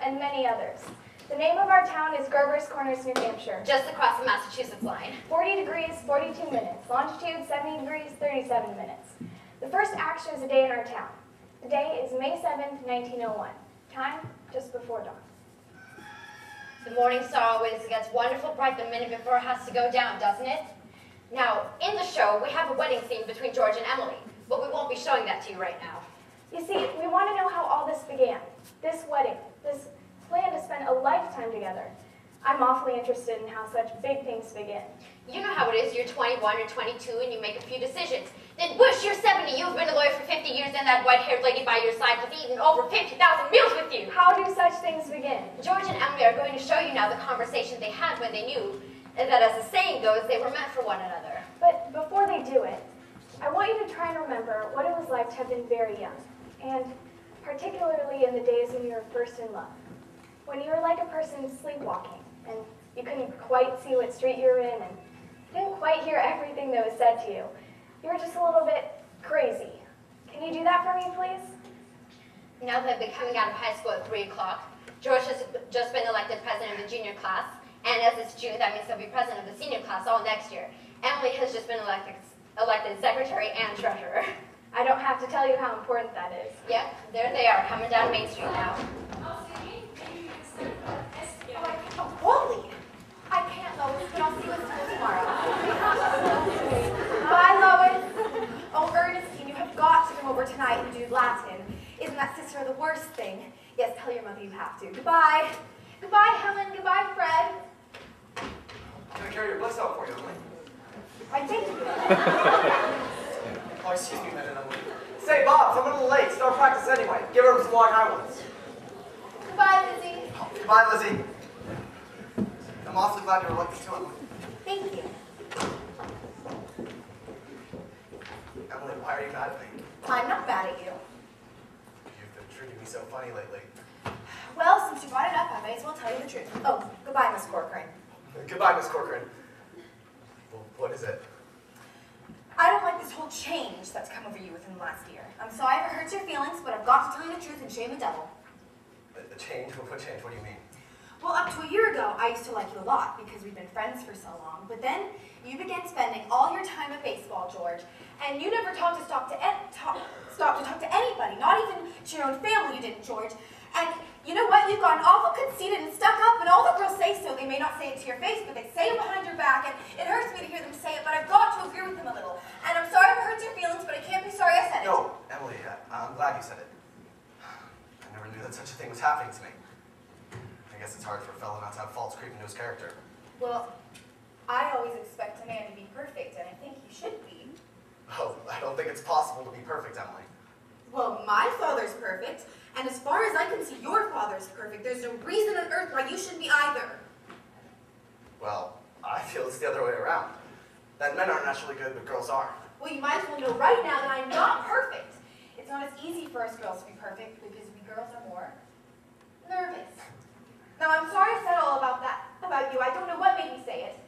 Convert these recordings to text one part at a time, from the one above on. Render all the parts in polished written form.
and many others. The name of our town is Grover's Corners, New Hampshire. Just across the Massachusetts line. 40 degrees, 42 minutes. Longitude, 70 degrees, 37 minutes. The first action is a day in our town. The day is May 7th, 1901. Time, just before dawn. The morning star always gets wonderful bright the minute before it has to go down, doesn't it? Now, in the show, we have a wedding scene between George and Emily, but we won't be showing that to you right now. You see, we want to know how all this began. This wedding, this plan to spend a lifetime together. I'm awfully interested in how such big things begin. You know how it is, you're 21 or 22 and you make a few decisions. Then whoosh, you're 70, you've been a lawyer for 50 years and that white-haired lady by your side has eaten over 50,000 meals with you. How do such things begin? George and Emily are going to show you now the conversation they had when they knew that, as the saying goes, they were meant for one another. But before they do it, I want you to try and remember what it was like to have been very young, and particularly in the days when you were first in love. When you were like a person sleepwalking, and you couldn't quite see what street you were in, and didn't quite hear everything that was said to you. You were just a little bit crazy. Can you do that for me, please? Now that they're coming out of high school at 3 o'clock, George has just been elected president of the junior class, and as it's June, that means he'll be president of the senior class all next year. Emily has just been elected secretary and treasurer. I don't have to tell you how important that is. Yep, there they are, coming down Main Street now. Oh, Wally! I can't, Lois, but I'll see you at school tomorrow. Bye, Lois. Oh, Ernestine, you have got to come over tonight and do Latin. Isn't that sister the worst thing? Yes, tell your mother you have to. Goodbye. Goodbye, Helen. Goodbye, Fred. Can I carry your books out for you, Emily? I thank you. Oh, excuse me a minute, Emily. Say, Bob, I'm a little late. Start practice anyway. Give her some long high ones. Goodbye, Lizzie. Oh, goodbye, Lizzie. I'm awfully glad you were elected too, Emily. Thank you. Emily, why are you mad at me? I'm not mad at you. You've been treating me so funny lately. Well, since you brought it up, I may as well tell you the truth. Oh, goodbye, Miss Corcoran. Goodbye, Miss Corcoran. Well, what is it? I don't like this whole change that's come over you within the last year. I'm sorry if it hurts your feelings, but I've got to tell you the truth and shame the devil. A change? What change? What do you mean? Well, up to a year ago, I used to like you a lot because we've been friends for so long. But then you began spending all your time at baseball, George, and you never stop to talk to anybody, not even to your own family. You didn't, George. And you know what? You've gotten awful conceited and stuck up, and all the girls say so. They may not say it to your face, but they say it behind your back, and it hurts me to hear them say it. But I've got to agree with them a little. And I'm sorry if it hurts your feelings, but I can't be sorry I said it. No, Emily, I'm glad you said it. I never knew that such a thing was happening to me. I guess it's hard for a fellow not to have faults creep into his character. Well, I always expect a man to be perfect, and I think he should be. Oh, I don't think it's possible to be perfect, Emily. Well, my father's perfect, and as far as I can see, your father's perfect. There's no reason on earth why you shouldn't be either. Well, I feel it's the other way around. That men aren't naturally good, but girls are. Well, you might as well know right now that I'm not perfect. It's not as easy for us girls to be perfect because we girls are more nervous. Now, I'm sorry I said all about you. I don't know what made me say it.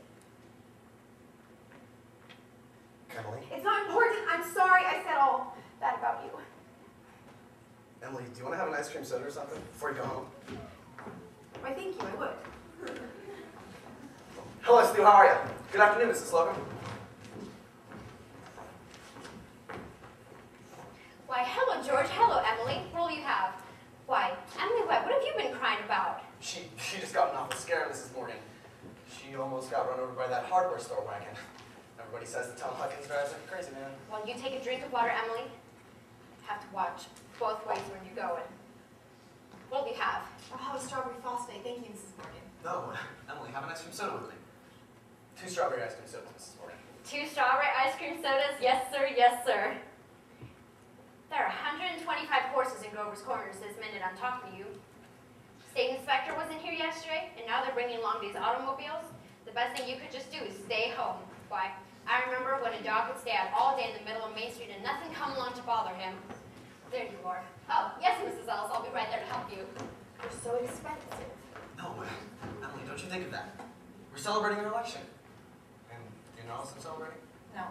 Emily? It's not important. I'm sorry I said all that about you. Emily, do you want to have an ice cream soda or something before you go home? Why, thank you. I would. Hello, Stu. How are you? Good afternoon, Mrs. Logan. Why, hello, George. Hello, Emily. What will you have? Why, Emily, what have you been crying about? She just got an awful scare, Mrs. Morgan. She almost got run over by that hardware store wagon. Everybody says that Tom Huckins drives like a crazy man. Well, you take a drink of water, Emily. Have to watch both ways when you're going. What will you have? I'll have a strawberry phosphate. Thank you, Mrs. Morgan. No, Emily, have an ice cream soda with me. 2 strawberry ice cream sodas, Mrs. Morgan. 2 strawberry ice cream sodas? Yes, sir. Yes, sir. There are 125 horses in Grover's Corners this minute I'm talking to you. State inspector wasn't here yesterday, and now they're bringing along these automobiles. The best thing you could just do is stay home. Why, I remember when a dog would stay out all day in the middle of Main Street and nothing come along to bother him. There you are. Oh, yes, Mrs. Ellis, I'll be right there to help you. They're so expensive. No, Emily, don't you think of that. We're celebrating an election. And do you know else I'm celebrating? No.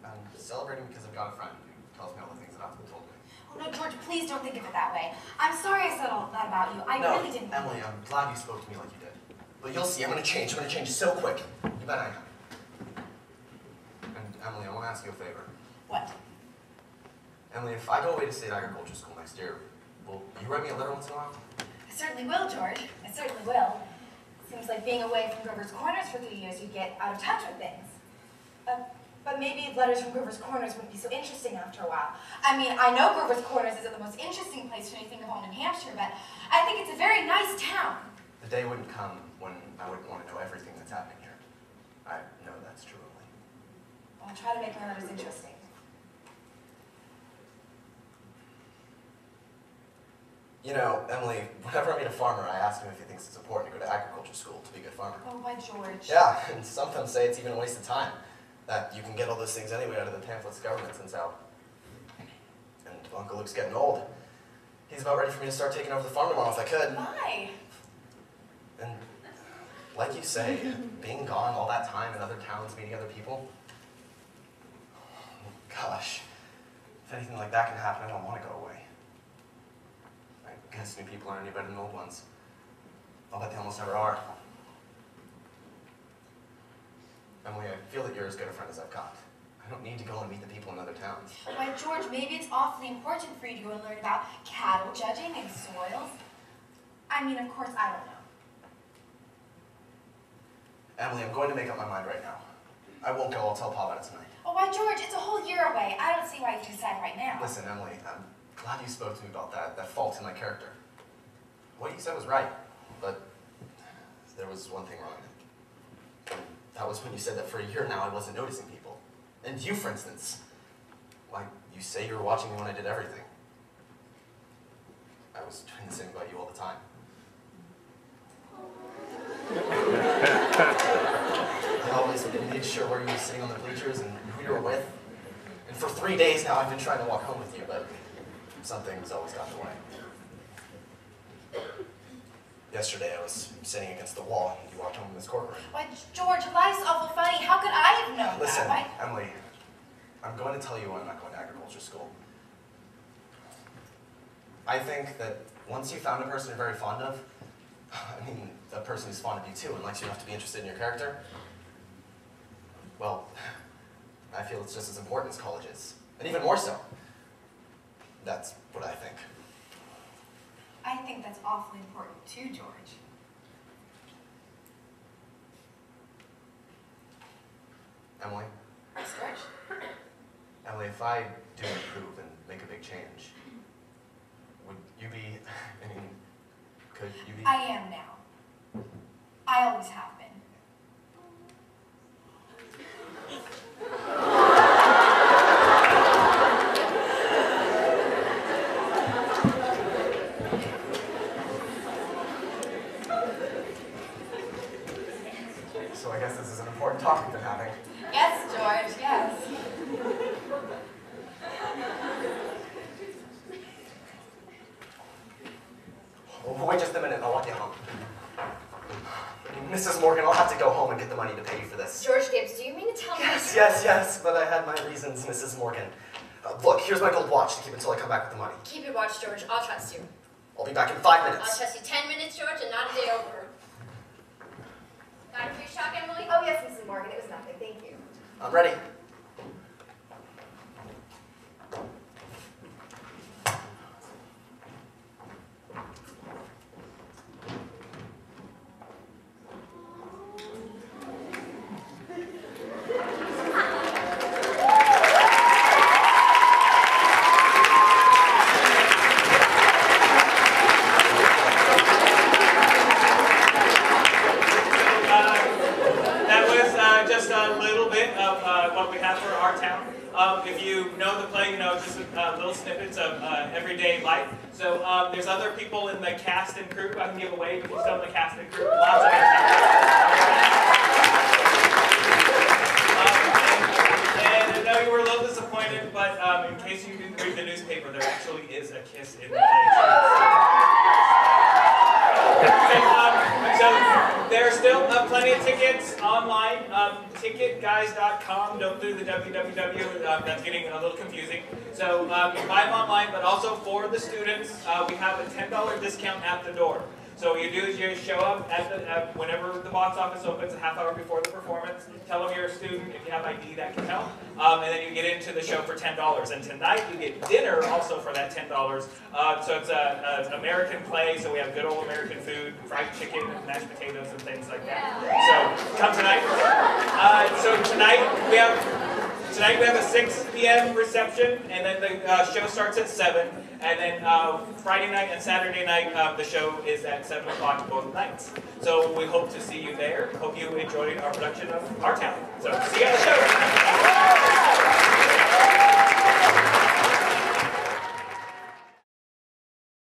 I'm celebrating because I've got a friend who tells me all the things that haven't been told me. Oh, no, George, please don't think of it that way. I'm sorry I said all that about you. I really didn't. Emily, I'm glad you spoke to me like you did. But you'll see, I'm gonna change so quick. You bet I am. And Emily, I want to ask you a favor. What? Emily, if I go away to state agriculture school next year, will you write me a letter once in a while? I certainly will, George. I certainly will. Seems like being away from Grover's Corners for 3 years, you get out of touch with things. But maybe letters from Grover's Corners wouldn't be so interesting after a while. I mean, I know Grover's Corners isn't the most interesting place when you think of home in Hampshire, but I think it's a very nice town. The day wouldn't come when I wouldn't want to know everything that's happening here. I know that's true, Emily. I'll try to make my letters interesting. You know, Emily, whenever I meet a farmer, I ask him if he thinks it's important to go to agriculture school to be a good farmer. Oh, why, George? Yeah, and some of them say it's even a waste of time. That you can get all those things anyway out of the pamphlets the government sends out. And Uncle Luke's getting old. He's about ready for me to start taking over the farm tomorrow if I could. Why? And like you say, being gone all that time in other towns, meeting other people, gosh, if anything like that can happen, I don't want to go away. I guess new people aren't any better than old ones. I'll bet they almost never are. Emily, I feel that you're as good a friend as I've got. I don't need to go and meet the people in other towns. Why, George, maybe it's awfully important for you to go and learn about cattle judging and soils. I mean, of course, I don't know. Emily, I'm going to make up my mind right now. I won't go. I'll tell Pa about it tonight. Oh, why, George, it's a whole year away. I don't see why you decide right now. Listen, Emily, I'm glad you spoke to me about that fault in my character. What you said was right, but there was one thing wrong. And that was when you said that for a year now I wasn't noticing people. And you, for instance. Why, you say you were watching me when I did everything. I was doing the same about you all the time. I always made sure where you were sitting on the bleachers and who you were with. And for 3 days now I've been trying to walk home with you, but something's always gotten in the way. Yesterday I was sitting against the wall and you walked home in this courtroom. Why, George, life's awful funny. How could I have known Listen, that? Why? Emily, I'm going to tell you why I'm not going to agriculture school. I think that once you found a person you're very fond of, I mean, a person who's fond of you too and likes you enough to be interested in your character, well, I feel it's just as important as college is. And even more so. That's what I think. I think that's awfully important too, George. Emily? Yes, George? Emily, if I do improve and make a big change, would you be, I mean, could you be? I am now. I always have been. So I guess this is an important talk we've been having. Yes, George, yes. Oh, wait just a minute, I'll walk you home. Mrs. Morgan, I'll have to go home and get the money to pay you for this. George Gibbs, do you mean to tell me? Yes, but I had my reasons, Mrs. Morgan. Look, here's my gold watch to keep until I come back with the money. Keep your watch, George. I'll trust you. I'll be back in 5 I'll minutes. trust you 10 minutes, George, and not a day over. Got a free shock, Emily? Oh, yes, Mrs. Morgan, it was nothing. Thank you. I'm ready. What we have for our town. If you know the play, you know just little snippets of everyday life. So there's other people in the cast and crew I can give away if you know the cast and crew. Lots of and I know you were a little disappointed, but in case you didn't read the newspaper, there actually is a kiss in the play. So there are still plenty of tickets online. Ticketguys.com. Don't do the www. That's getting a little confusing. So you buy them online, but also for for the students, we have a $10 discount at the door. So what you do is you show up whenever the box office opens, a half hour before the performance. Tell them you're a student. If you have ID, that can help. And then you get into the show for $10. And tonight you get dinner also for that $10. So it's an American play, so we have good old American food, fried chicken, mashed potatoes, and things like that. So come tonight. So tonight we have a 6 p.m. reception, and then the show starts at 7. And then Friday night and Saturday night, the show is at 7 o'clock both nights. So we hope to see you there. Hope you enjoyed our production of Our Town. So see you at the show.